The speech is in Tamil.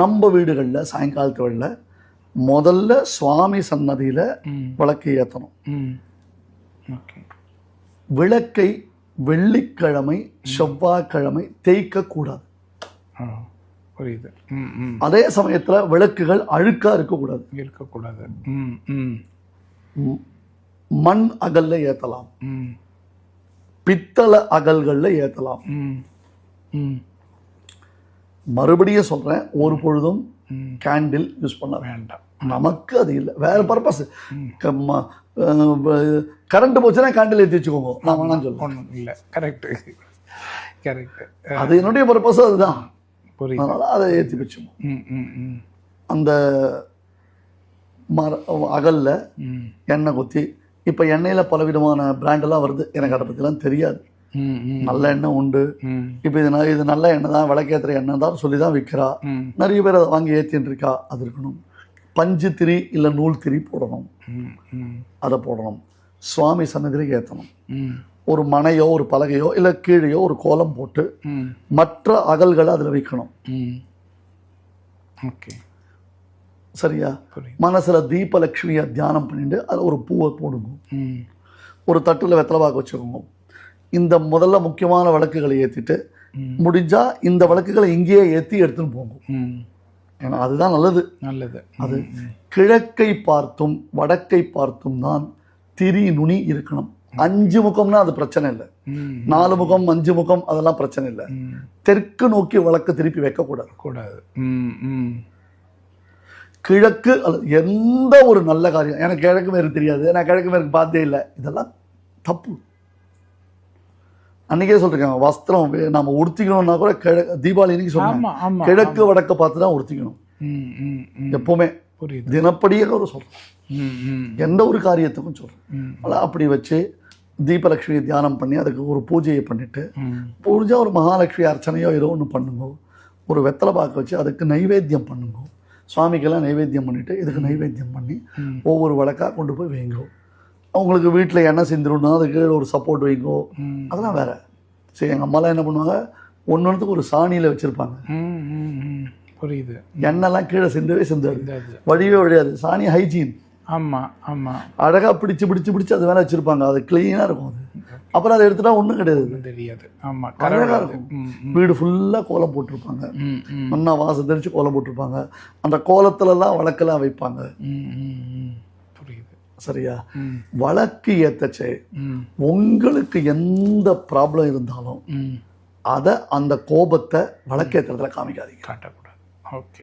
நம்ம வீடுகளில் சாயங்காலத்து வேளையில முதல்ல சுவாமி சன்னதியில் விளக்கு ஏற்றணும். விளக்கை வெள்ளிக்கிழமை செவ்வாய்க்கிழமை தேய்க்க கூடாது. புரியுது. அதே சமயத்தில் விளக்குகள் அழுக்கா இருக்கக்கூடாது. மண் அகல்ல ஏற்றலாம், பித்தளை அகல்கள்ல ஏற்றலாம். மறுபடியும் சொல்றேன், ஒரு பொழுதும் கேண்டில் யூஸ் பண்ண வேண்டாம். நமக்கு அது இல்லை, வேற பர்பஸ். கரண்ட் போச்சுன்னா கேண்டில் ஏற்றி வச்சுக்கோங்க, நான் வேணாம் சொல்லுவேன். இல்லை, கரெக்ட். அது என்னுடைய பர்பஸ் அதுதான். அதனால அதை ஏற்றி வச்சுக்கோங்க. அந்த அகல்ல எண்ணெய் குத்தி, இப்போ எண்ணெயில் பலவிதமான பிராண்டெல்லாம் வருது, எனக்கு அதை பற்றிலாம் தெரியாது. நல்ல எண்ணெய் உண்டு. இப்போ இது நல்ல எண்ணெய் தான், விளக்கேற்றுற எண்ணெய் தான் சொல்லி தான் விற்கிறா. நிறைய பேர் அதை வாங்கி ஏற்றின்னு இருக்கா. அது இருக்கணும். பஞ்சு திரி இல்லை நூல் திரி போடணும், அதை போடணும். சுவாமி சன்னதியில் ஏற்றணும். ஒரு மனையோ ஒரு பலகையோ இல்லை கீழையோ ஒரு கோலம் போட்டு மற்ற அகல்களை அதில் வைக்கணும். சரியா? மனசுல தீபலட்சுமியை தியானம் பண்ணிட்டு அதில் ஒரு பூவை போடுங்க. ஒரு தட்டுல வெத்தலை பாக்கு வச்சுக்கோங்க. இந்த முதல்ல முக்கியமான விளக்குகளை ஏற்றிட்டு முடிஞ்சா இந்த விளக்குகளை இங்கேயே ஏற்றி எடுத்துன்னு போங்க. ஏன்னா அதுதான் நல்லது. அது கிழக்கை பார்த்தும் வடக்கை பார்த்தும் தான் திரி நுனி இருக்கணும். 5 முகம்னா அது பிரச்சனை இல்லை, 4 முகம் 5 முகம் அதெல்லாம் பிரச்சனை இல்லை. தெற்கு நோக்கி விளக்கு திருப்பி வைக்கக்கூடாது. கிழக்கு எந்த ஒரு நல்ல காரியம், எனக்கு கிழக்கு மேற்கு தெரியாது, நான் கிழக்கு மேற்கு பார்த்தே இல்லை, இதெல்லாம் தப்பு. அன்னைக்கே சொல்லிருக்காங்க, வஸ்திரம் நம்ம உடுத்திக்கணும்னா கூட தீபாவளி அன்னைக்கு சொன்னாங்க, கிழக்கு வடக்க பார்த்து தான் உடுத்திக்கணும் எப்பவுமே. தினப்படியே ஒரு சொல்றேன், எந்த ஒரு காரியத்துக்கும் சொல்றேன். அப்படி வச்சு தீபலட்சுமியை தியானம் பண்ணி அதுக்கு ஒரு பூஜையை பண்ணிட்டு பூஜை ஒரு மகாலட்சுமி அர்ச்சனையோ ஏதோ ஒன்று பண்ணுங்க. ஒரு வெத்தலை பாக்கு வச்சு அதுக்கு நைவேத்தியம் பண்ணுங்க. சுவாமிக்கெல்லாம் நைவேத்தியம் பண்ணிட்டு இதுக்கு நைவேத்தியம் பண்ணி ஒவ்வொரு வழக்காக கொண்டு போய் வைங்கோ. அவங்களுக்கு வீட்டில் எண்ணெய் செஞ்சிடணும், அதுக்கு ஒரு சப்போர்ட் வைங்கோ, அதெல்லாம் வேற. சரி, எங்கள் அம்மாலாம் என்ன பண்ணுவாங்க, ஒன்றுத்துக்கு ஒரு சாணியில் வச்சுருப்பாங்க. புரியுது. எண்ணெய்லாம் கீழே சிந்தாது, வழியே வழியாது. சாணி ஹைஜீன். அழகாக பிடிச்சு அது மேலே வச்சுருப்பாங்க. அது கிளீனாக இருக்கும். அது அப்புறம் அதை எடுத்துட்டா ஒன்றும் கிடையாது. அழகாக இருக்கும். வீடு ஃபுல்லாக கோலம் போட்டிருப்பாங்க, நல்லா வாசம் தெளிச்சு கோலம் போட்டிருப்பாங்க. அந்த கோலத்துலலாம் வழக்கெல்லாம் வைப்பாங்க. சரியா? வழக்கு ஏத்தச்சே உங்களுக்கு எந்த ப்ராப்ளம் இருந்தாலும் அதை அந்த கோபத்தை வழக்கேற்றத்துல காமிக்காதீங்க. காட்டக்கூடாது. ஓகே.